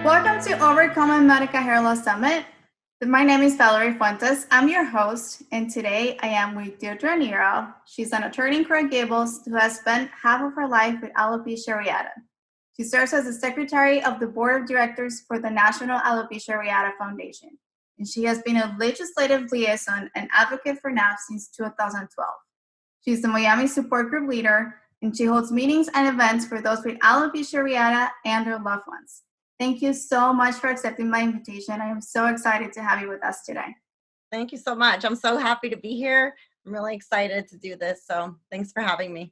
Welcome to Overcoming Medical Hair Loss Summit. My name is Valerie Fuentes. I'm your host, and today I am with Deirdre Nero. She's an attorney in Coral Gables who has spent half of her life with alopecia areata. She serves as the secretary of the board of directors for the National Alopecia Areata Foundation, and she has been a legislative liaison and advocate for NAAF since 2012. She's the Miami support group leader, and she holds meetings and events for those with alopecia areata and their loved ones. Thank you so much for accepting my invitation. I am so excited to have you with us today. Thank you so much. I'm so happy to be here. I'm really excited to do this. So thanks for having me.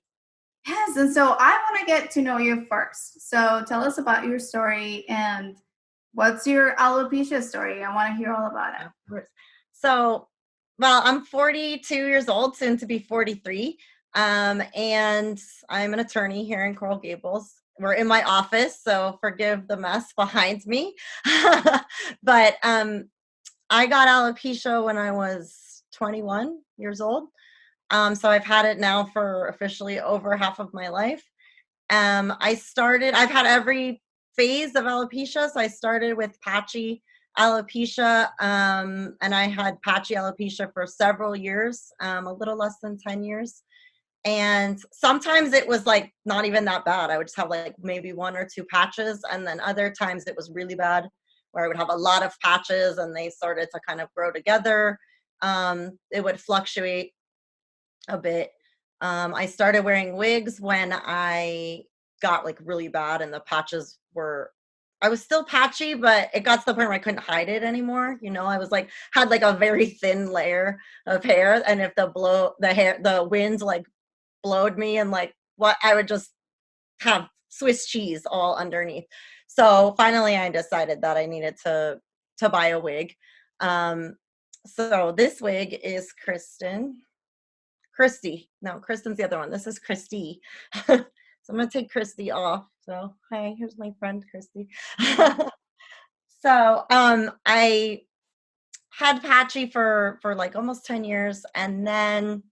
Yes, and so I want to get to know you first. So tell us about your story and what's your alopecia story? I want to hear all about it. So, well, I'm 42 years old, soon to be 43. And I'm an attorney here in Coral Gables. We're in my office, so forgive the mess behind me. But I got alopecia when I was 21 years old. So I've had it now for officially over half of my life. I've had every phase of alopecia. So I started with patchy alopecia, and I had patchy alopecia for several years, a little less than 10 years. And sometimes it was like not even that bad. I would just have like maybe one or two patches. And then other times it was really bad where I would have a lot of patches and they started to kind of grow together. It would fluctuate a bit. I started wearing wigs when I got like really bad and the patches I was still patchy, but it got to the point where I couldn't hide it anymore. You know, I was like, had like a very thin layer of hair. And if the wind like blowed me and like what, I would just have Swiss cheese all underneath. So finally I decided that I needed to buy a wig. So this wig is Christy. No, Kristen's the other one. This is Christy. So I'm going to take Christy off. So, hi, here's my friend, Christy. So, I had patchy for like almost 10 years. And then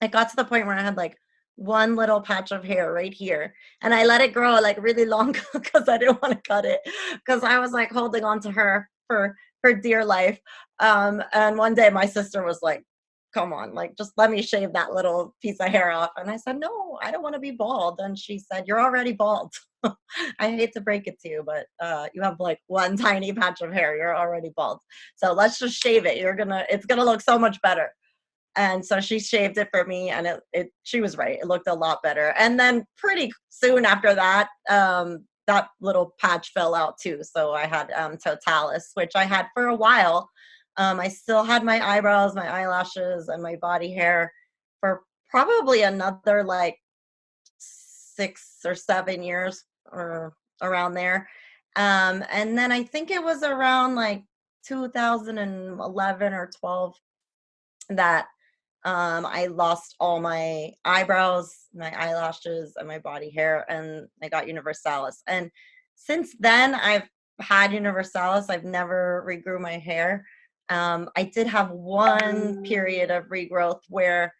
it got to the point where I had like one little patch of hair right here. And I let it grow like really long because I didn't want to cut it because I was like holding on to her for dear life. And one day my sister was like, come on, like just let me shave that little piece of hair off. And I said, no, I don't want to be bald. And she said, you're already bald. I hate to break it to you, but you have like one tiny patch of hair. You're already bald. So let's just shave it. It's gonna look so much better. And so she shaved it for me, and she was right. It looked a lot better. And then pretty soon after that, that little patch fell out too. So I had totalis, which I had for a while. I still had my eyebrows, my eyelashes, and my body hair for probably another like 6 or 7 years or around there. And then I think it was around like 2011 or 12 that I lost all my eyebrows, my eyelashes, and my body hair, and I got universalis. And since then, I've had universalis. I've never regrew my hair. I did have one period of regrowth where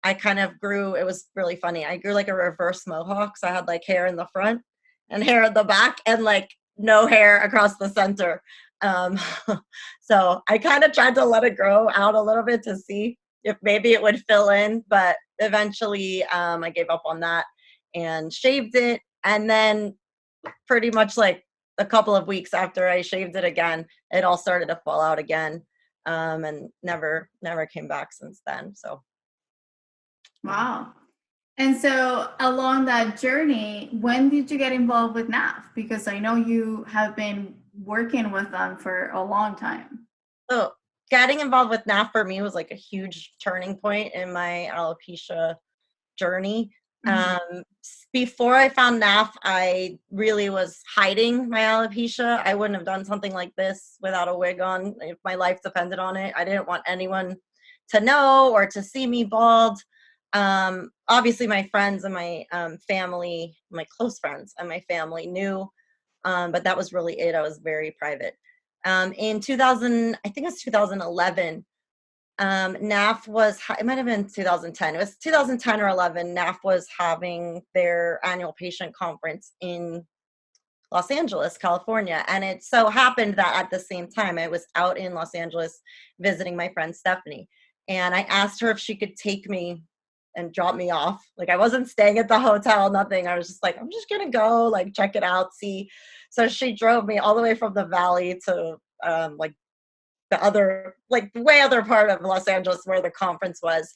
I kind of grew. It was really funny. I grew like a reverse mohawk. So I had like hair in the front and hair at the back and like no hair across the center. So I kind of tried to let it grow out a little bit to see if maybe it would fill in, but eventually I gave up on that and shaved it. And then pretty much like a couple of weeks after I shaved it again, it all started to fall out again, and never came back since then. So. Wow. And so along that journey, when did you get involved with NAAF? Because I know you have been working with them for a long time. So getting involved with NAAF for me was like a huge turning point in my alopecia journey. Mm-hmm. Before I found NAAF, I really was hiding my alopecia. I wouldn't have done something like this without a wig on if my life depended on it. I didn't want anyone to know or to see me bald. Obviously my friends and my family, my close friends and my family knew, but that was really it. I was very private. In 2000, I think it was 2011, NAAF was, it might have been 2010. It was 2010 or 11. NAAF was having their annual patient conference in Los Angeles, California. And it so happened that at the same time, I was out in Los Angeles visiting my friend Stephanie. And I asked her if she could take me and drop me off. Like, I wasn't staying at the hotel, nothing. I was just like, I'm just going to go, like, check it out, see. So she drove me all the way from the valley to like the other, like way other part of Los Angeles where the conference was.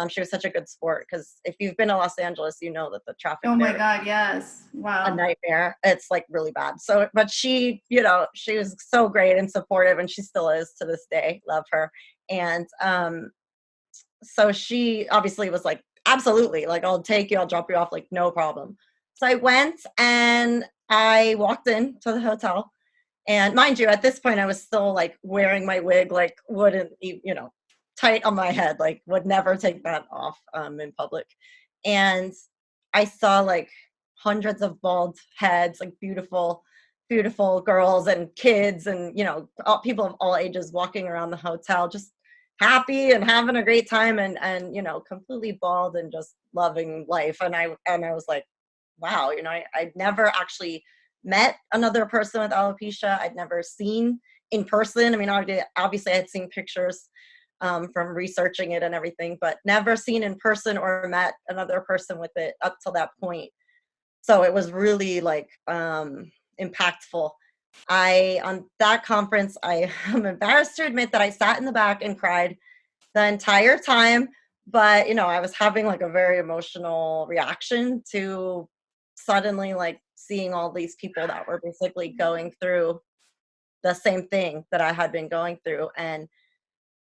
She was such a good sport, because if you've been to Los Angeles, you know that the traffic Oh my there, God, yes. a Wow. nightmare. It's like really bad. So, but she, you know, she was so great and supportive, and she still is to this day. Love her. And so she obviously was like, absolutely, like, I'll take you, I'll drop you off, like, no problem. So I went and I walked in to the hotel. And mind you, at this point, I was still like wearing my wig, like wouldn't, you know, tight on my head, like would never take that off in public. And I saw like hundreds of bald heads, like beautiful, beautiful girls and kids, and, you know, all, people of all ages walking around the hotel, just happy and having a great time, and, you know, completely bald and just loving life. And I was like, wow, you know, I'd never actually met another person with alopecia. I'd never seen in person. I mean, obviously I had seen pictures from researching it and everything, but never seen in person or met another person with it up till that point. So it was really like impactful. On that conference, I am embarrassed to admit that I sat in the back and cried the entire time. But, you know, I was having like a very emotional reaction to suddenly like seeing all these people that were basically going through the same thing that I had been going through. And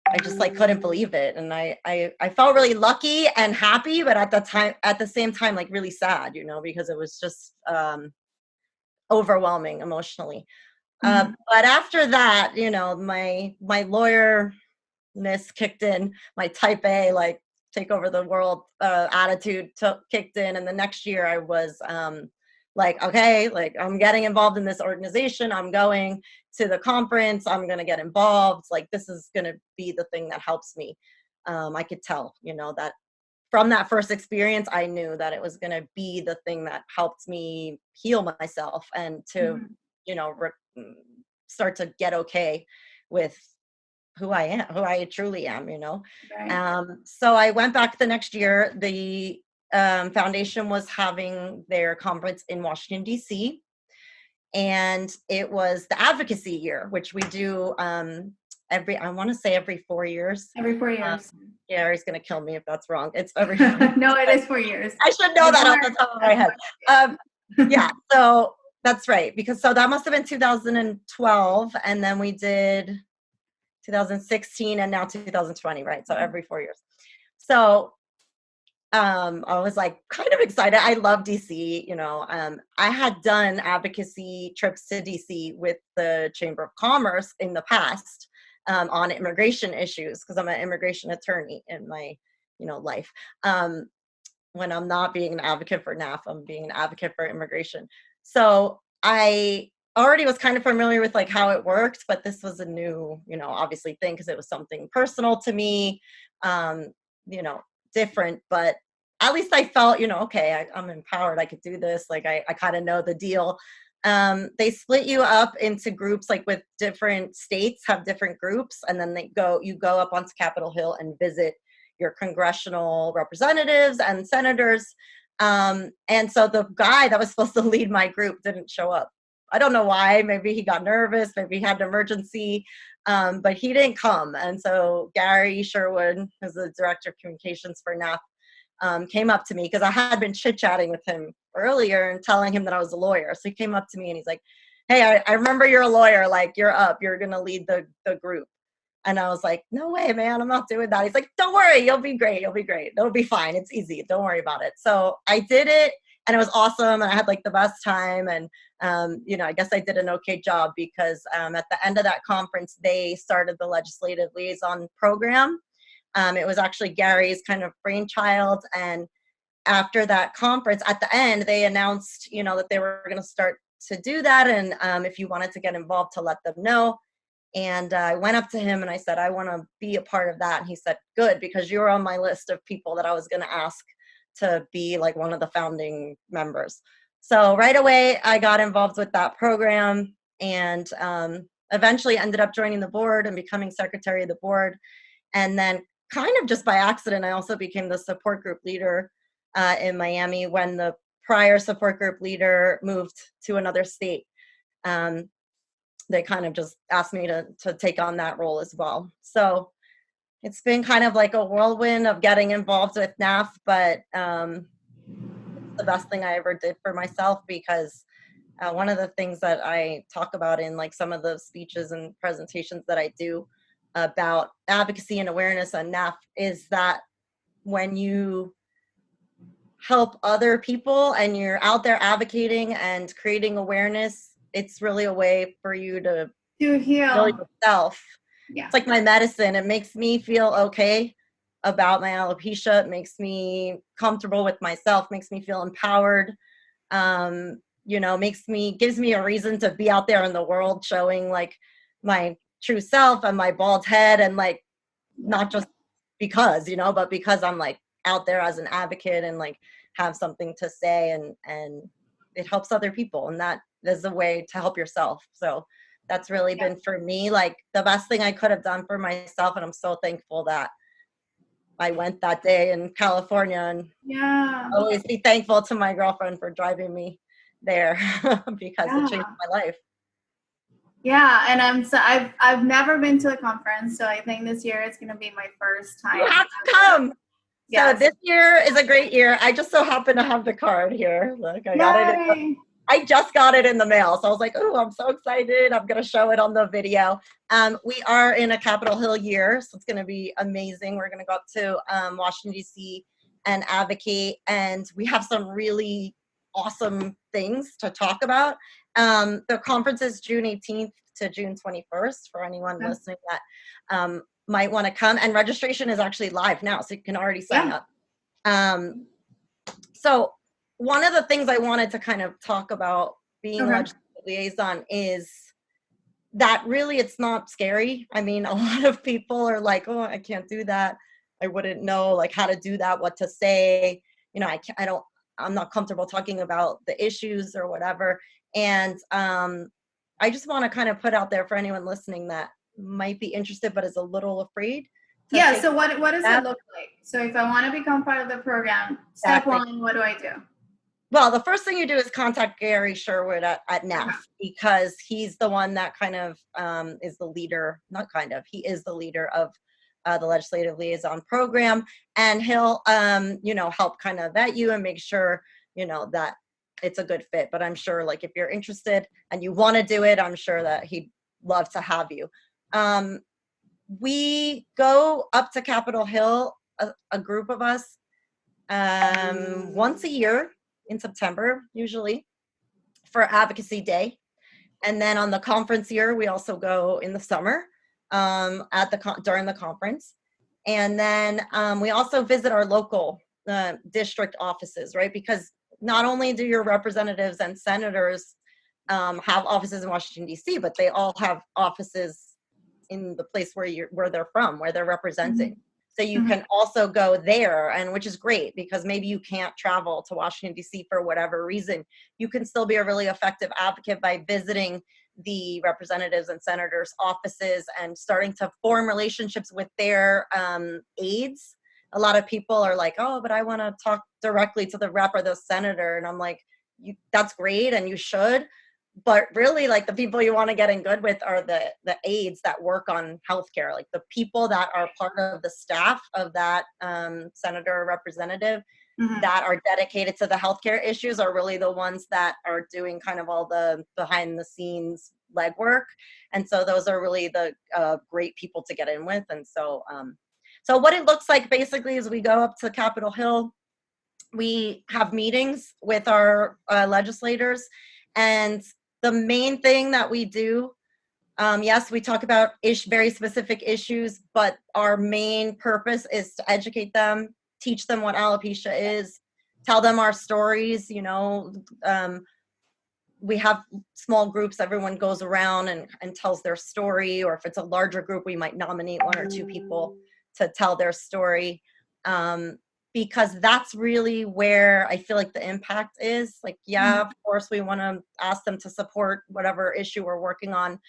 I just like couldn't believe it. And I felt really lucky and happy, but at the same time, like really sad, you know, because it was just overwhelming emotionally. Mhm. But after that, you know, my lawyerness kicked in, my type A, like take over the world attitude kicked in. And the next year I was like, okay, like I'm getting involved in this organization. I'm going to the conference. I'm going to get involved. Like, this is going to be the thing that helps me. I could tell, you know, that from that first experience, I knew that it was going to be the thing that helped me heal myself and to, Mhm. you know, start to get okay with who I am, who I truly am, you know. Right. So I went back the next year. The foundation was having their conference in Washington, D.C., and it was the advocacy year, which we do I want to say every 4 years. Every 4 Uh, years. Gary's going to kill me if that's wrong. It's every 4 years. No, it is 4 years. I should know You're that off born. the top of my head. Yeah, so that's right. Because so that must have been 2012. And then we did 2016 and now 2020, right? So every 4 years. So I was like kind of excited. I love DC, you know. I had done advocacy trips to DC with the Chamber of Commerce in the past on immigration issues, because I'm an immigration attorney in my, you know, life. When I'm not being an advocate for NAAF, I'm being an advocate for immigration. So I already was kind of familiar with like how it worked, but this was a new, you know, obviously thing, because it was something personal to me, you know, different. But at least I felt, you know, okay, I'm empowered. I could do this. Like I kind of know the deal. They split you up into groups, like with different states have different groups, and then you go up onto Capitol Hill and visit your congressional representatives and senators. And so the guy that was supposed to lead my group didn't show up. I don't know why. Maybe he got nervous. Maybe he had an emergency, but he didn't come. And so Gary Sherwood, who's the director of communications for NAAF, came up to me, because I had been chit-chatting with him earlier and telling him that I was a lawyer. So he came up to me and he's like, hey, I remember you're a lawyer. Like, you're up. You're going to lead the group. And I was like, no way, man, I'm not doing that. He's like, don't worry, you'll be great. You'll be great. It'll be fine. It's easy. Don't worry about it. So I did it, and it was awesome. And I had like the best time. And, you know, I guess I did an okay job, because at the end of that conference, they started the Legislative Liaison program. It was actually Gary's kind of brainchild. And after that conference, at the end, they announced, you know, that they were going to start to do that. And if you wanted to get involved, to let them know. And I went up to him and I said, I want to be a part of that. And he said, good, because you were on my list of people that I was going to ask to be like one of the founding members. So right away, I got involved with that program and eventually ended up joining the board and becoming secretary of the board. And then kind of just by accident, I also became the support group leader in Miami when the prior support group leader moved to another state. They kind of just asked me to take on that role as well. So it's been kind of like a whirlwind of getting involved with NAAF, but it's the best thing I ever did for myself, because one of the things that I talk about in like some of the speeches and presentations that I do about advocacy and awareness on NAAF is that when you help other people and you're out there advocating and creating awareness, it's really a way for you to heal yourself. Yeah. It's like my medicine. It makes me feel okay about my alopecia. It makes me comfortable with myself, makes me feel empowered. Gives me a reason to be out there in the world showing like my true self and my bald head, and like not just because, but because I'm like out there as an advocate and like have something to say, and it helps other people, and that is a way to help yourself. So that's really been for me like the best thing I could have done for myself, and I'm so thankful that I went that day in California, and always be thankful to my girlfriend for driving me there because it changed my life. Yeah, and I've never been to a conference, so I think this year it's gonna be my first time. You have to come. Yes. So this year is a great year. I just so happen to have the card here. Look, I just got it in the mail. So I was like, oh, I'm so excited. I'm going to show it on the video. We are in a Capitol Hill year, so it's going to be amazing. We're going to go up to Washington, D.C. and advocate, and we have some really awesome things to talk about. The conference is June 18th to June 21st for anyone listening that might want to come, and registration is actually live now, so you can already sign up. So one of the things I wanted to kind of talk about being legislative liaison is that really it's not scary. I mean, a lot of people are like, oh, I can't do that. I wouldn't know like how to do that, what to say. I'm not comfortable talking about the issues or whatever. And I just want to kind of put out there for anyone listening that might be interested but is a little afraid. So what does it look like? So if I want to become part of the program, step one, what do I do? Well, the first thing you do is contact Gary Sherwood at NAAF, because he's the one that kind of is the leader, he is the leader of the Legislative Liaison program, and he'll, help kind of vet you and make sure, that it's a good fit. But I'm sure like if you're interested and you want to do it, I'm sure that he'd love to have you. We go up to Capitol Hill, a group of us, once a year in September, usually, for Advocacy Day. And then on the conference year, we also go in the summer during the conference. And then we also visit our local district offices, right? Because not only do your representatives and senators have offices in Washington, D.C., but they all have offices in the place where they're from, where they're representing. So you can also go there, and which is great because maybe you can't travel to Washington, D.C. for whatever reason. You can still be a really effective advocate by visiting the representatives and senators' offices and starting to form relationships with their aides. A lot of people are like, oh, but I want to talk directly to the rep or the senator. And I'm like, that's great, and you should. But really, like, the people you want to get in good with are the aides that work on healthcare, like the people that are part of the staff of that senator or representative that are dedicated to the healthcare issues are really the ones that are doing kind of all the behind the scenes legwork. And so those are really the great people to get in with. And so, so what it looks like basically is we go up to Capitol Hill, we have meetings with our legislators, and the main thing that we do, yes, we talk about very specific issues, but our main purpose is to educate them, teach them what alopecia is, tell them our stories. We have small groups, everyone goes around and tells their story, or if it's a larger group, we might nominate one or two people to tell their story. because that's really where I feel like the impact is. Like, yeah, of course, we want to ask them to support whatever issue we're working on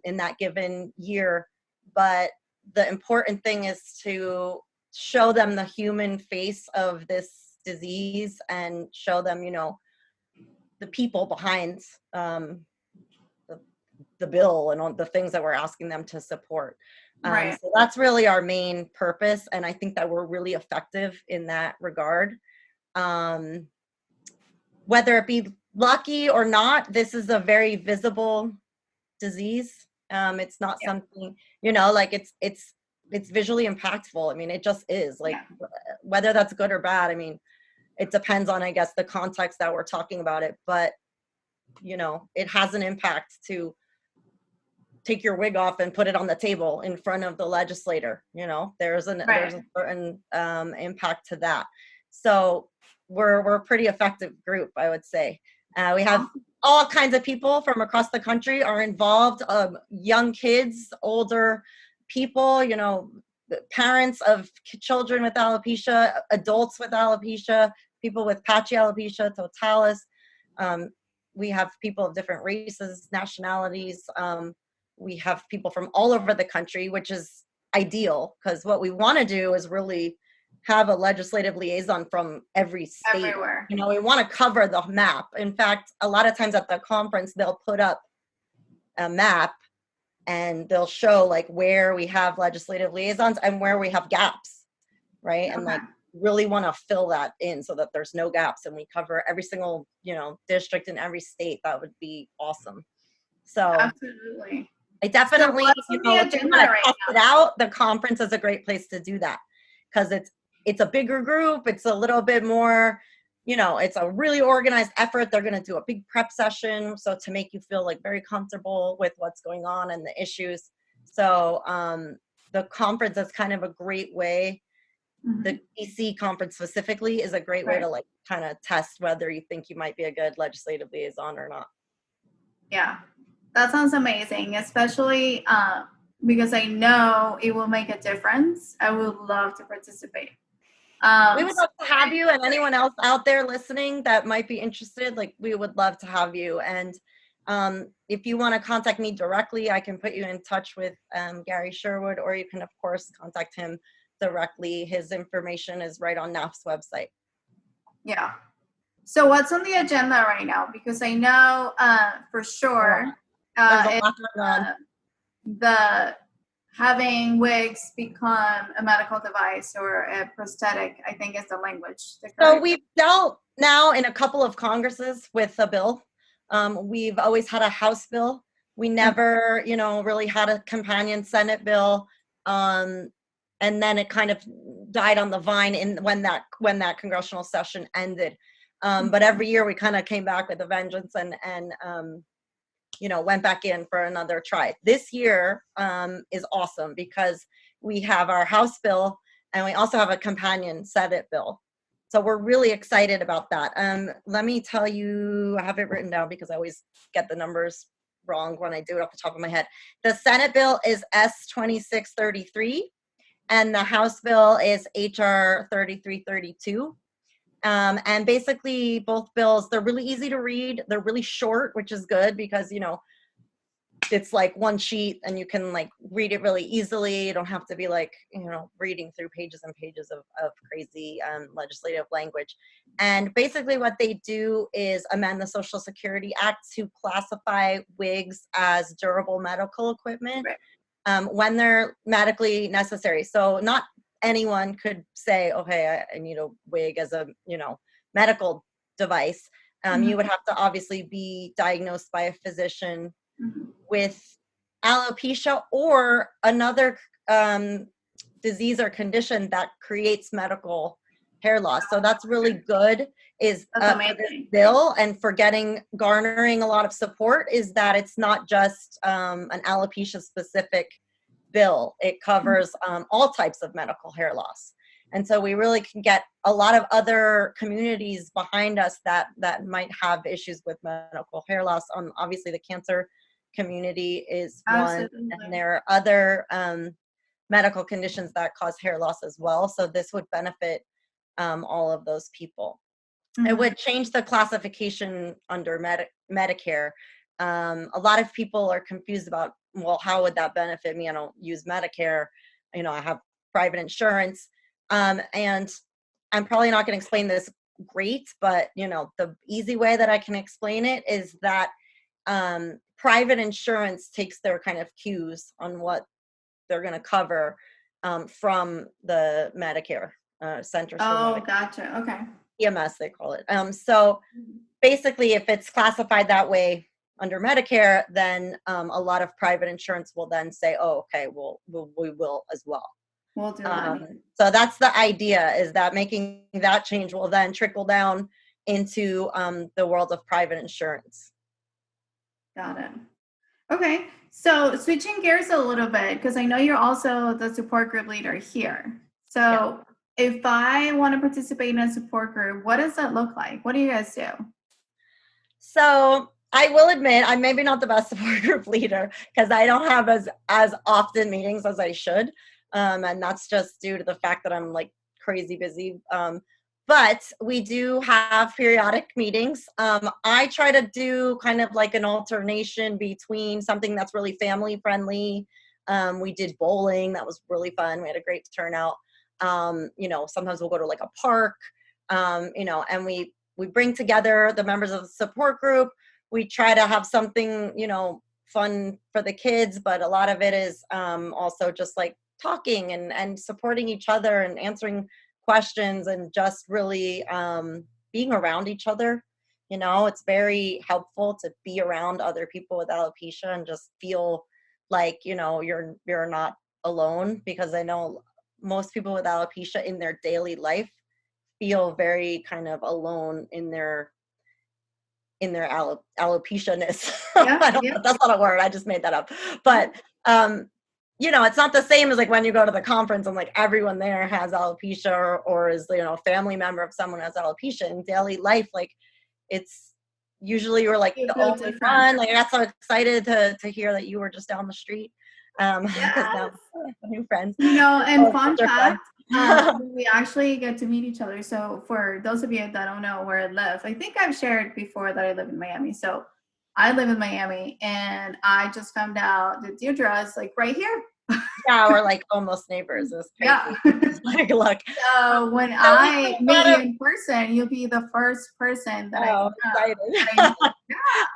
in that given year. But the important thing is to show them the human face of this disease and show them, you know, the people behind the bill and all the things that we're asking them to support. Right. So that's really our main purpose. And I think that we're really effective in that regard. Whether it be lucky or not, this is a very visible disease. It's not something, you know, like it's visually impactful. I mean, it just is, like, whether that's good or bad. I mean, it depends on, I guess, the context that we're talking about it, but you know, it has an impact to take your wig off and put it on the table in front of the legislator. You know, there's a certain impact to that. So we're a pretty effective group, I would say. We have all kinds of people from across the country are involved, young kids, older people, you know, parents of children with alopecia, adults with alopecia, people with patchy alopecia, totalis. We have people of different races, nationalities. We have people from all over the country, which is ideal, because what we want to do is really have a legislative liaison from every state. Everywhere. You know, we want to cover the map. In fact, a lot of times at the conference, they'll put up a map and they'll show like where we have legislative liaisons and where we have gaps, right? Okay. And like really want to fill that in so that there's no gaps and we cover every single, you know, district in every state. That would be awesome. So absolutely. I definitely, so you know, if you want to test it out, the conference is a great place to do that, because it's a bigger group. It's a little bit more, you know, it's a really organized effort. They're going to do a big prep session, so to make you feel like very comfortable with what's going on and the issues. So the conference is kind of a great way. The DC conference specifically is a great way to like kind of test whether you think you might be a good legislative liaison or not. Yeah, that sounds amazing, especially because I know it will make a difference. I would love to participate. We would love to have you, and anyone else out there listening that might be interested, like, we would love to have you. And if you want to contact me directly, I can put you in touch with Gary Sherwood, or you can, of course, contact him directly. His information is right on NAAF's website. Yeah. So what's on the agenda right now? Because I know for sure the having wigs become a medical device or a prosthetic, I think is the language. So we've dealt now in a couple of Congresses with a bill. We've always had a House bill. We never, you know, really had a companion Senate bill. And then it kind of died on the vine when that congressional session ended. But every year we kind of came back with a vengeance and you know, went back in for another try. This year is awesome because we have our House bill and we also have a companion Senate bill. So we're really excited about that. Let me tell you, I have it written down because I always get the numbers wrong when I do it off the top of my head. The Senate bill is S-2633 and the House bill is HR 3332. And basically both bills, they're really easy to read. They're really short, which is good because, you know, it's like one sheet and you can like read it really easily. You don't have to be like, you know, reading through pages and pages of crazy legislative language. And basically what they do is amend the Social Security Act to classify wigs as durable medical equipment when they're medically necessary. So not anyone could say, okay, I need a wig as a, you know, medical device. You would have to obviously be diagnosed by a physician with alopecia or another disease or condition that creates medical hair loss. So that's really good is for this bill, and for garnering a lot of support is that it's not just an alopecia specific bill. It covers all types of medical hair loss. And so we really can get a lot of other communities behind us that might have issues with medical hair loss. Obviously the cancer community is one, and there are other medical conditions that cause hair loss as well. So this would benefit all of those people. Mhm. It would change the classification under Medicare. A lot of people are confused about, well, how would that benefit me? I don't use Medicare. I have private insurance. And I'm probably not going to explain this great, but the easy way that I can explain it is that private insurance takes their kind of cues on what they're going to cover from the Medicare Centers for Oh, Medicare, gotcha. Okay. EMS they call it. So basically, if it's classified that way under Medicare, then a lot of private insurance will then say, "Oh, okay, well, we will as well." We'll do that. So that's the idea, is that making that change will then trickle down into the world of private insurance. Got it. Okay. So switching gears a little bit, because I know you're also the support group leader here. So if I want to participate in a support group, what does that look like? What do you guys do? So I will admit, I'm maybe not the best support group leader because I don't have as often meetings as I should. And that's just due to the fact that I'm like crazy busy. But we do have periodic meetings. I try to do kind of like an alternation between something that's really family friendly. We did bowling. That was really fun. We had a great turnout. Sometimes we'll go to like a park, and we bring together the members of the support group. We try to have something, fun for the kids, but a lot of it is also just like talking and supporting each other and answering questions and just really being around each other. It's very helpful to be around other people with alopecia and just feel like, you're not alone, because I know most people with alopecia in their daily life feel very kind of alone in their alopecia-ness. Yeah, That's not a word. I just made that up. But it's not the same as like when you go to the conference and like everyone there has alopecia or is a family member of someone who has alopecia. In daily life, like it's usually you're like the only different. one. Like I got so excited to hear that you were just down the street. Because now I have new friends. And fun fact, we actually get to meet each other. So for those of you that don't know where I live, I think I've shared before that I live in Miami. So I live in Miami, and I just found out that Deirdre is like right here. Yeah, we're like almost neighbors. It's crazy. Yeah. Like, look. So when I meet you in person, you'll be the first person that I'm excited. yeah.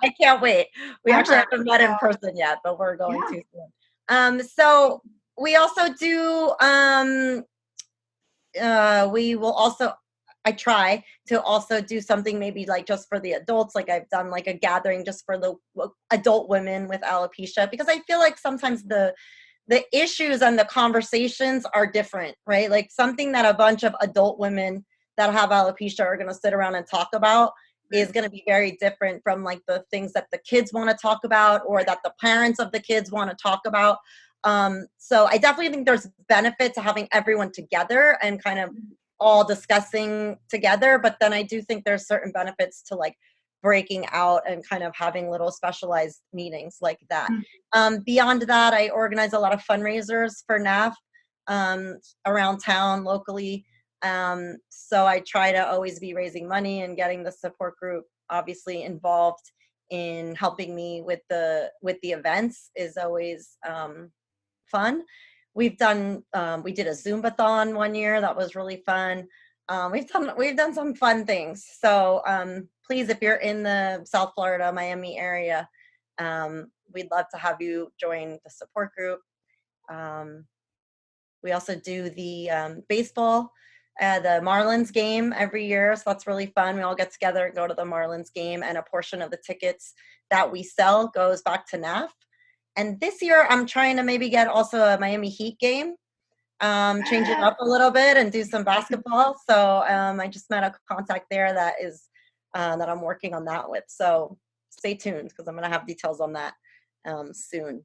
I can't wait. We actually Ever. haven't met in person yet, but we're going Yeah. to soon. So we also do we will also, I try to also do something maybe like just for the adults. Like I've done like a gathering just for the adult women with alopecia, because I feel like sometimes the issues and the conversations are different, right? Like something that a bunch of adult women that have alopecia are going to sit around and talk about is going to be very different from like the things that the kids want to talk about or that the parents of the kids want to talk about. So I definitely think there's benefit to having everyone together and kind of all discussing together. But then I do think there's certain benefits to like breaking out and kind of having little specialized meetings like that. Beyond that, I organize a lot of fundraisers for NAAF around town locally. So I try to always be raising money and getting the support group obviously involved in helping me with the events is always fun. We did a Zumbathon one year. That was really fun. We've done some fun things. So please, if you're in the South Florida, Miami area, we'd love to have you join the support group. We also do the baseball, the Marlins game every year. So that's really fun. We all get together and go to the Marlins game, and a portion of the tickets that we sell goes back to NAAF. And this year I'm trying to maybe get also a Miami Heat game, change it up a little bit and do some basketball. So I just met a contact there that is that I'm working on that with. So stay tuned because I'm going to have details on that soon.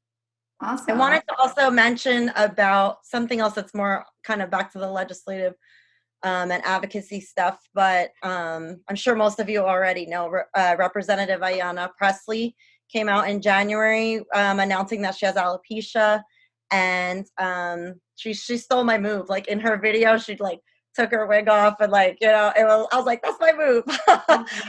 Awesome. I wanted to also mention about something else that's more kind of back to the legislative and advocacy stuff, but I'm sure most of you already know Representative Ayanna Pressley came out in January announcing that she has alopecia, and she stole my move. Like in her video, she'd like took her wig off, and like, I was like, that's my move.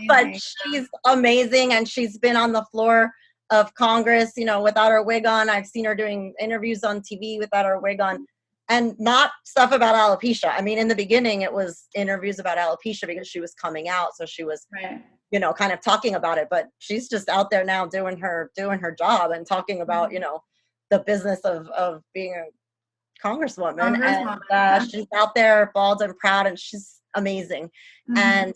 But she's amazing, and she's been on the floor of Congress, without her wig on. I've seen her doing interviews on TV without her wig on, and not stuff about alopecia. I mean, in the beginning, it was interviews about alopecia because she was coming out, so she was, kind of talking about it. But she's just out there now doing her job and talking about, the business of being a Congresswoman. And she's out there bald and proud, and she's amazing. And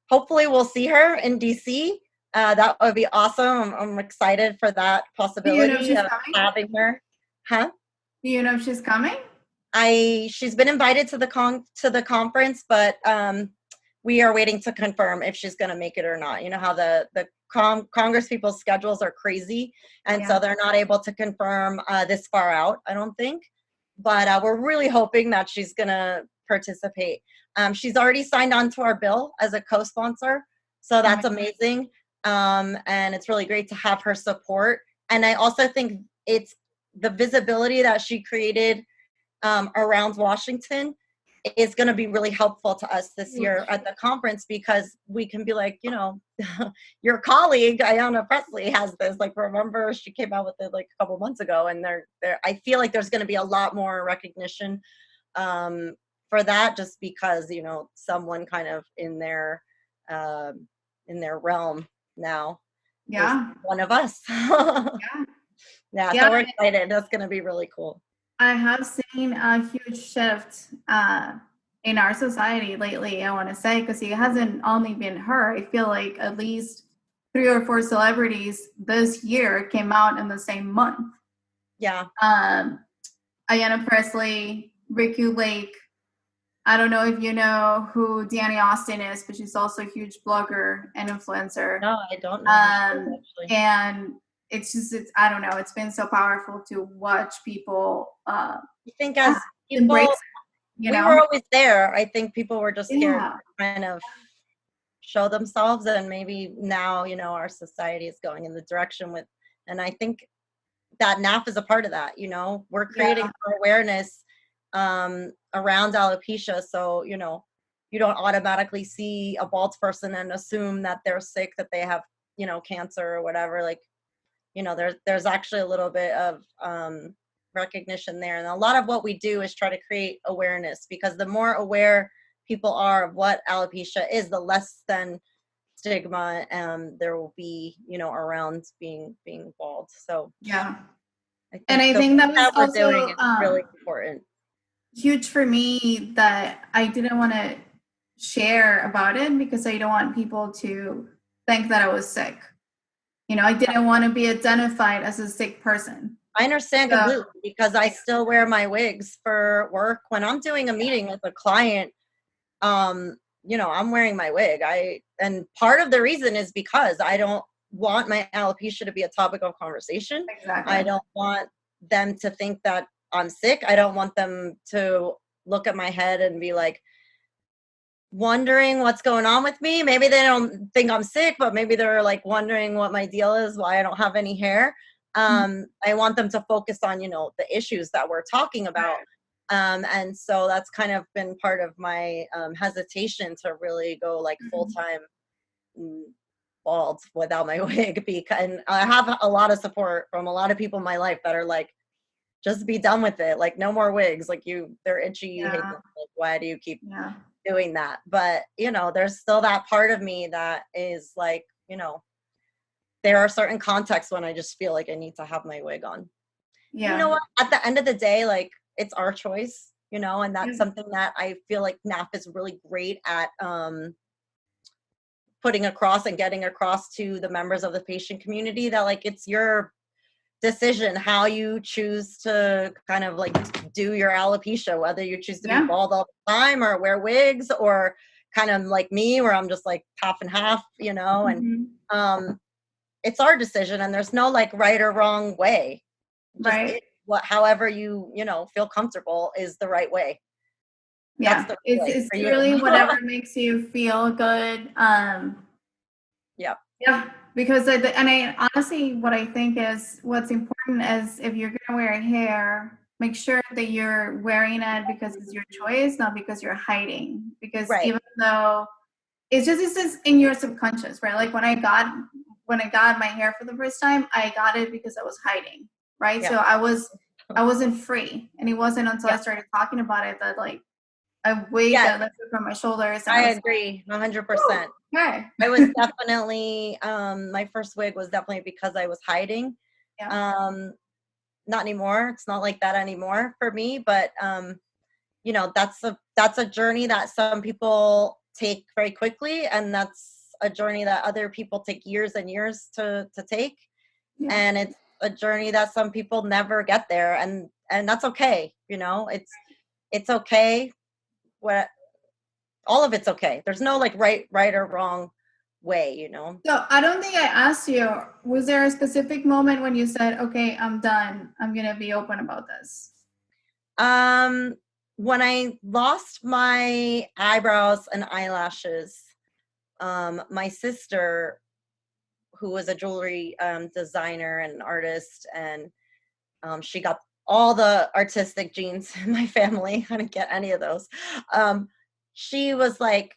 hopefully we'll see her in DC. That would be awesome. I'm excited for that possibility of having her. Huh? Do you know if she's coming? She's been invited to the conference, but we are waiting to confirm if she's going to make it or not. You know how the Congress people's schedules are crazy, and so they're not able to confirm this far out, I don't think. But we're really hoping that she's going to participate. She's already signed on to our bill as a co-sponsor, so that's amazing. And it's really great to have her support. And I also think it's the visibility that she created around Washington is going to be really helpful to us this year at the conference, because we can be like, your colleague Ayanna Pressley has this. Like, remember, she came out with it like a couple months ago, and I feel like there's going to be a lot more recognition for that, just because someone kind of in their realm now. Yeah, one of us. Yeah, so we're excited. That's going to be really cool. I have seen a huge shift in our society lately, I want to say, because it hasn't only been her. I feel like at least 3 or 4 celebrities this year came out in the same month. Yeah. Ayanna Pressley, Ricky Lake. I don't know if you know who Danny Austin is, but she's also a huge blogger and influencer. No, I don't know. Actually. And it's I don't know, it's been so powerful to watch people I think as people embrace, we were always there. I think people were just scared to kind of show themselves, and maybe now our society is going in the direction with, and I think that NAAF is a part of that. We're creating awareness around alopecia, so you don't automatically see a bald person and assume that they're sick, that they have cancer or whatever. Like, there's actually a little bit of recognition there. And a lot of what we do is try to create awareness, because the more aware people are of what alopecia is, the less than stigma there will be, around being bald. So I think that was we're also doing is really important. Huge for me, that I didn't want to share about it because I don't want people to think that I was sick. I didn't want to be identified as a sick person. I understand completely, because I still wear my wigs for work. When I'm doing a meeting with a client, I'm wearing my wig. And part of the reason is because I don't want my alopecia to be a topic of conversation. Exactly. I don't want them to think that I'm sick. I don't want them to look at my head and be like wondering what's going on with me. Maybe they don't think I'm sick, but maybe they're like wondering what my deal is, why I don't have any hair. I want them to focus on, the issues that we're talking about. And so that's kind of been part of my hesitation to really go like full-time bald without my wig, and I have a lot of support from a lot of people in my life that are like, just be done with it. Like, no more wigs. Like, they're itchy. You hate them. Like, why do you keep doing that? But, there's still that part of me that is like, there are certain contexts when I just feel like I need to have my wig on. You know what? At the end of the day, like, it's our choice, and that's something that I feel like NAAF is really great at putting across and getting across to the members of the patient community, that like, it's your decision how you choose to kind of like do your alopecia, whether you choose to be bald all the time or wear wigs, or kind of like me, where I'm just like half and half, and it's our decision, and there's no like right or wrong way. Just however you feel comfortable is the right way. It's really whatever makes you feel good. Because I honestly, what I think is what's important is, if you're gonna wear hair, make sure that you're wearing it because it's your choice, not because you're hiding. Because Right. even though it's just in your subconscious, right? Like when I got my hair for the first time, I got it because I was hiding, right? Yeah. So I wasn't free, and it wasn't until I Yeah. started talking about it that like a weight Yeah. that lifted from my shoulders. And I was agree 100%. like, okay. I was definitely, my first wig was definitely because I was hiding. Yeah. Not anymore. It's not like that anymore for me, but, you know, that's a journey that some people take very quickly. And that's a journey that other people take years and years to take. Yeah. And it's a journey that some people never get there. And that's okay. You know, it's okay. What, all of it's okay. There's no like right or wrong way, you know. So I don't think I asked you, was there a specific moment when you said, okay, I'm done. I'm going to be open about this? When I lost my eyebrows and eyelashes, my sister, who was a jewelry designer and artist, and she got all the artistic genes in my family. I didn't get any of those. She was like,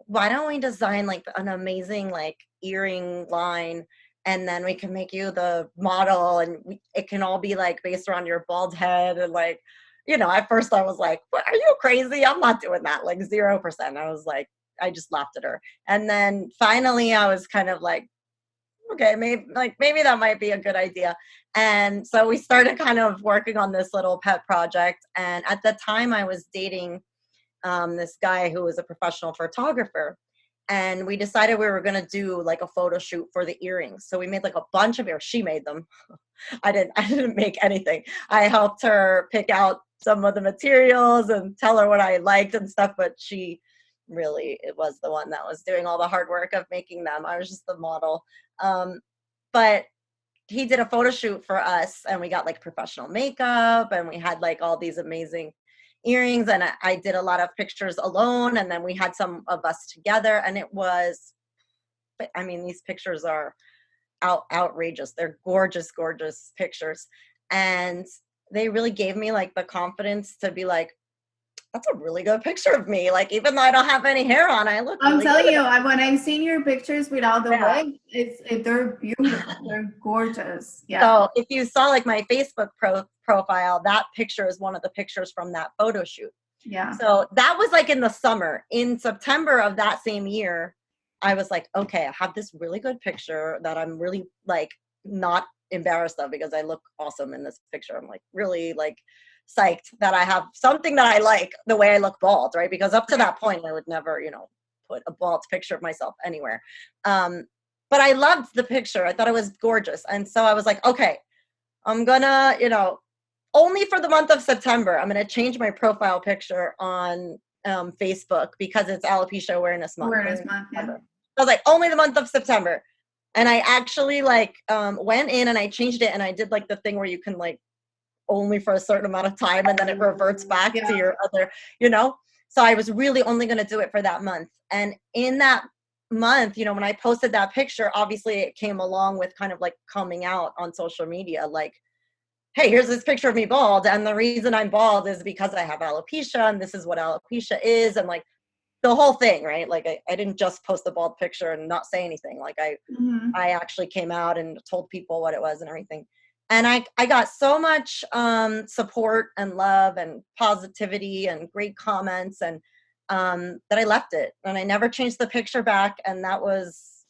why don't we design like an amazing like earring line, and then we can make you the model, and it can all be like based around your bald head. And like, you know, at first I was like, what, are you crazy? I'm not doing that. Like 0%. I was like, I just laughed at her. And then finally I was kind of like, okay, maybe that might be a good idea. And so we started kind of working on this little pet project. And at the time I was dating this guy who was a professional photographer, and we decided we were going to do like a photo shoot for the earrings. So we made like a bunch of earrings. She made them. I didn't make anything. I helped her pick out some of the materials and tell her what I liked and stuff, but she really, it was the one that was doing all the hard work of making them. I was just the model. But he did a photo shoot for us, and we got like professional makeup, and we had like all these amazing earrings, and I did a lot of pictures alone, and then we had some of us together, and it was, I mean, these pictures are outrageous. They're gorgeous, gorgeous pictures. And they really gave me like the confidence to be like, that's a really good picture of me. Like, even though I don't have any hair on, I look I'm really telling good. you, when I've seen your pictures without the Yeah. wig, they're beautiful. They're gorgeous. Yeah. So if you saw like my Facebook profile, that picture is one of the pictures from that photo shoot. Yeah. So that was like in the summer. In September of that same year, I was like, okay, I have this really good picture that I'm really like not embarrassed of, because I look awesome in this picture. I'm like really like psyched that I have something that I like the way I look bald, right? Because up to that point, I would never, you know, put a bald picture of myself anywhere. But I loved the picture. I thought it was gorgeous. And so I was like, okay, I'm gonna, you know, only for the month of September, I'm gonna change my profile picture on Facebook, because it's Alopecia Awareness Month. Awareness Month, yeah. I was like, only the month of September. And I actually like went in and I changed it, and I did like the thing where you can like only for a certain amount of time, and then it reverts back to your other, you know. So I was really only going to do it for that month. And in that month, you know, when I posted that picture, obviously it came along with kind of like coming out on social media, like, hey, here's this picture of me bald, and the reason I'm bald is because I have alopecia, and this is what alopecia is, and like the whole thing, right? Like I didn't just post a bald picture and not say anything. Like I actually came out and told people what it was and everything. And I got so much support and love and positivity and great comments, and that I left it, and I never changed the picture back. And that was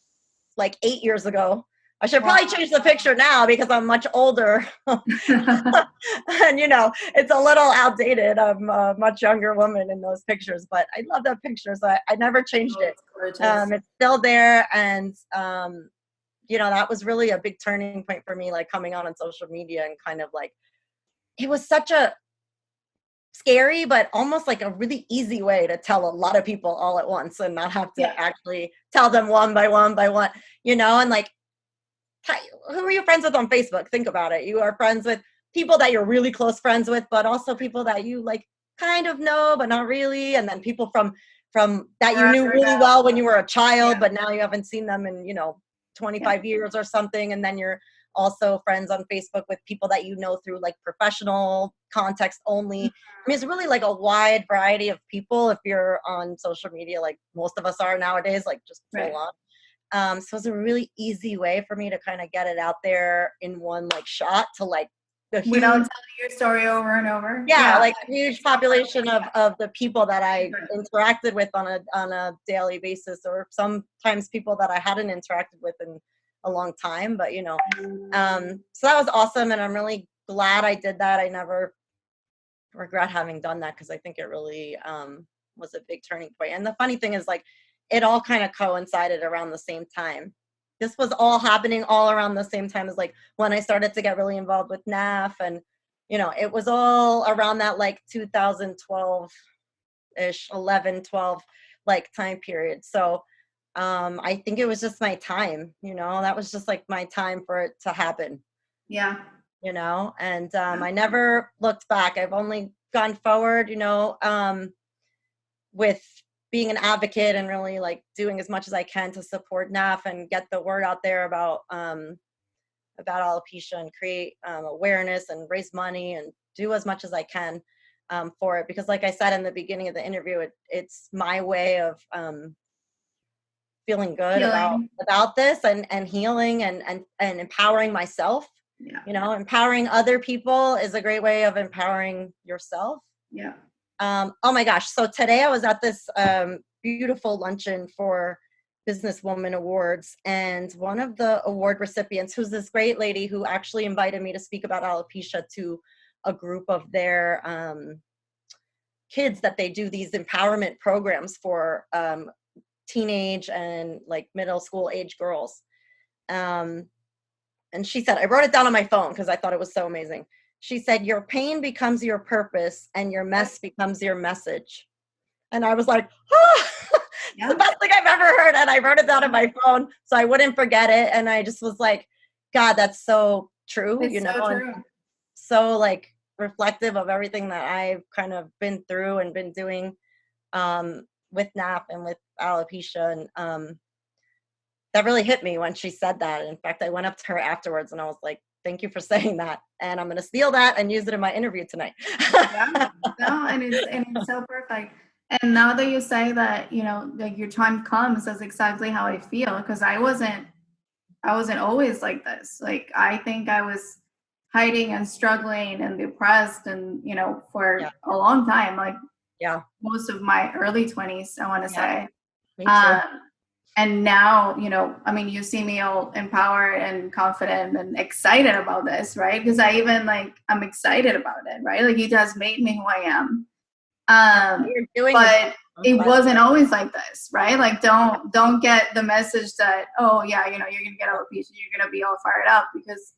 like 8 years ago. I should probably change the picture now because I'm much older. And, you know, it's a little outdated. I'm a much younger woman in those pictures, but I love that picture. So I never changed it. It's still there. And, you know, that was really a big turning point for me, like coming out on social media, and kind of like, it was such a scary, but almost like a really easy way to tell a lot of people all at once, and not have to actually tell them one by one, you know. And like, who are you friends with on Facebook? Think about it. You are friends with people that you're really close friends with, but also people that you like kind of know, but not really. And then people from that you knew really well when you were a child, but now you haven't seen them in, you know, 25 years or something. And then you're also friends on Facebook with people that you know through like professional context only. I mean, it's really like a wide variety of people if you're on social media, like most of us are nowadays, like just full on. So it's a really easy way for me to kind of get it out there in one like shot to like the huge, without telling your story over and over. yeah, like a huge population of the people that I interacted with on a daily basis, or sometimes people that I hadn't interacted with in a long time. But you know, so that was awesome, and I'm really glad I did that. I never regret having done that because I think it really was a big turning point. And the funny thing is, like, it all kind of coincided around the same time. This was all happening all around the same time as like when I started to get really involved with NAAF, and you know, it was all around that like 2012-ish, 11, 12 like time period. So I think it was just my time, you know, that was just like my time for it to happen. Yeah. You know, and I never looked back. I've only gone forward, you know, with being an advocate and really like doing as much as I can to support NAAF and get the word out there about alopecia and create awareness and raise money and do as much as I can for it. Because like I said in the beginning of the interview, it's my way of feeling good about this and healing and empowering myself. Yeah. You know, empowering other people is a great way of empowering yourself. Yeah. Oh my gosh. So today I was at this beautiful luncheon for Businesswoman Awards, and one of the award recipients, who's this great lady who actually invited me to speak about alopecia to a group of their kids that they do these empowerment programs for teenage and like middle school age girls. And she said, I wrote it down on my phone because I thought it was so amazing. She said, your pain becomes your purpose and your mess becomes your message. And I was like, oh, it's the best thing I've ever heard. And I wrote it down on my phone so I wouldn't forget it. And I just was like, God, that's so true. It's you know, so true. And so like reflective of everything that I've kind of been through and been doing with NAAF and with alopecia. And that really hit me when she said that. In fact, I went up to her afterwards and I was like, thank you for saying that. And I'm going to steal that and use it in my interview tonight. No, and it's so perfect. And now that you say that, you know, like your time comes, that's exactly how I feel. Because I wasn't always like this. Like, I think I was hiding and struggling and depressed and, you know, for a long time, like most of my early 20s, I want to say. Me too. And now, you know, I mean, you see me all empowered and confident and excited about this, right? Because I even I'm excited about it, right? Like, it has made me who I am. But it wasn't always like this, right? Like, don't get the message that, oh yeah, you know, you're gonna get alopecia, you're gonna be all fired up, because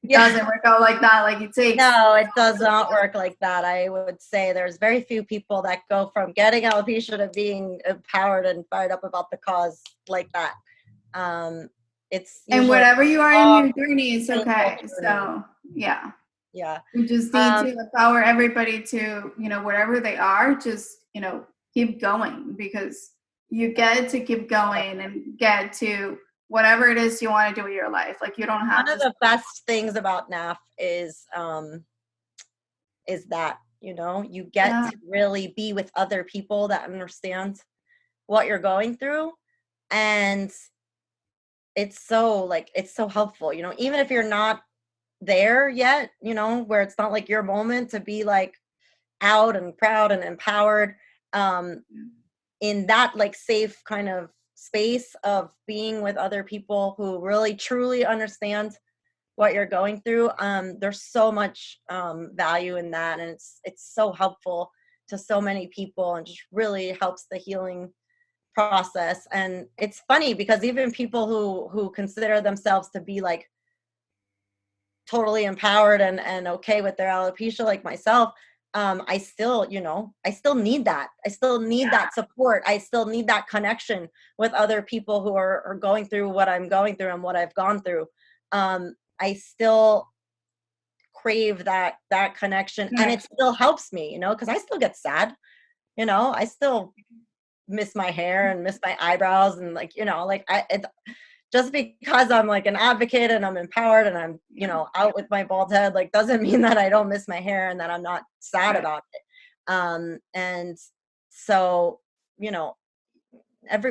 it doesn't work out like that. Like, it takes. No, it does not work like that. I would say there's very few people that go from getting alopecia to being empowered and fired up about the cause like that. It's and whatever you are in your journey, it's okay. So yeah. We just need to empower everybody to, you know, wherever they are, just, you know, keep going, because you get to keep going and get to whatever it is you want to do with your life. Like, you don't have one of the best things about NAAF is that, you know, you get to really be with other people that understand what you're going through. And it's so helpful, you know, even if you're not there yet, you know, where it's not like your moment to be like out and proud and empowered, in that like safe kind of space of being with other people who really truly understand what you're going through. There's so much value in that, and it's so helpful to so many people and just really helps the healing process. And it's funny because even people who consider themselves to be like totally empowered and okay with their alopecia, like myself, I still need that. I still need that support. I still need that connection with other people who are going through what I'm going through and what I've gone through. I still crave that connection, and it still helps me, you know, because I still get sad, you know, I still miss my hair and miss my eyebrows, and like, you know, like just because I'm like an advocate and I'm empowered and I'm, you know, out with my bald head, like doesn't mean that I don't miss my hair and that I'm not sad about it. And so, you know,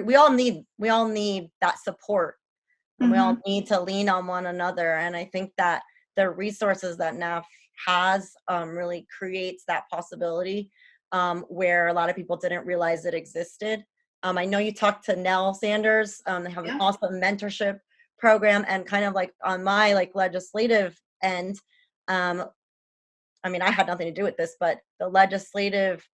we all need that support, and we all need to lean on one another. And I think that the resources that NAAF has really creates that possibility where a lot of people didn't realize it existed. I know you talked to Nell Sanders. They have an awesome mentorship program, and kind of like on my like legislative end, I mean, I had nothing to do with this, but the legislative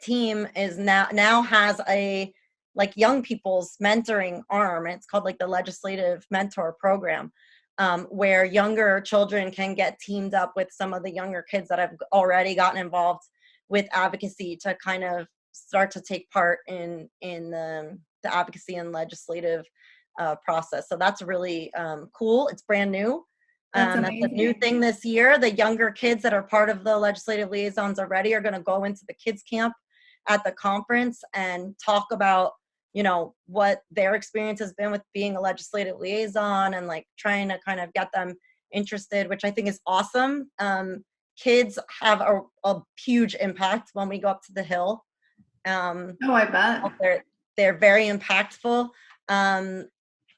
team is now has a like young people's mentoring arm. It's called like the Legislative Mentor Program, where younger children can get teamed up with some of the younger kids that have already gotten involved with advocacy to kind of start to take part in the advocacy and legislative process. So that's really cool. It's brand new. That's a new thing this year. The younger kids that are part of the legislative liaisons already are going to go into the kids camp at the conference and talk about, you know, what their experience has been with being a legislative liaison, and like trying to kind of get them interested, which I think is awesome. Kids have a huge impact when we go up to the Hill. Oh, I bet. They're very impactful.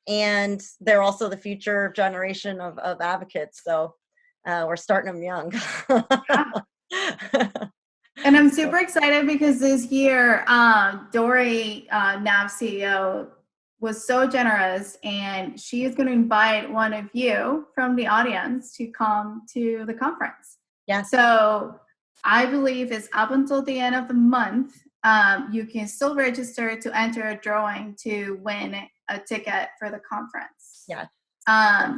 And they're also the future generation of advocates. So we're starting them young. And I'm super excited because this year, Dory, NAAF CEO, was so generous, and she is going to invite one of you from the audience to come to the conference. Yeah. So I believe it's up until the end of the month. You can still register to enter a drawing to win a ticket for the conference. Yeah.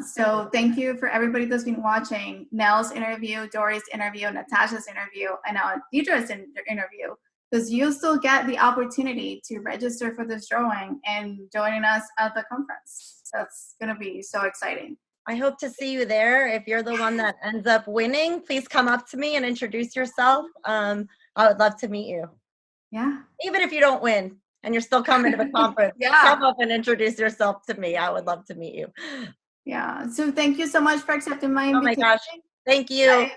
So thank you for everybody that's been watching Nell's interview, Dory's interview, Natasha's interview, and now Deirdre's interview, because you still get the opportunity to register for this drawing and joining us at the conference. That's going to be so exciting. I hope to see you there. If you're the one that ends up winning, please come up to me and introduce yourself. I would love to meet you. Yeah. Even if you don't win and you're still coming to the conference, come up and introduce yourself to me. I would love to meet you. Yeah. So thank you so much for accepting my invitation. Oh my gosh. Thank you.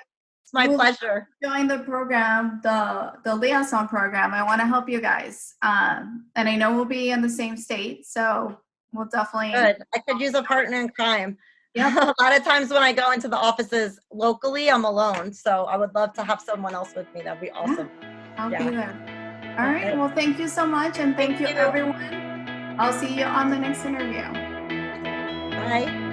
It's my pleasure. Join the program, the liaison program. I want to help you guys. And I know we'll be in the same state, so we'll definitely. Good. I could use a partner in crime. Yeah. A lot of times when I go into the offices locally, I'm alone. So I would love to have someone else with me. That'd be awesome. I'll be there. All right. Well, thank you so much. And thank you, everyone. I'll see you on the next interview. Bye.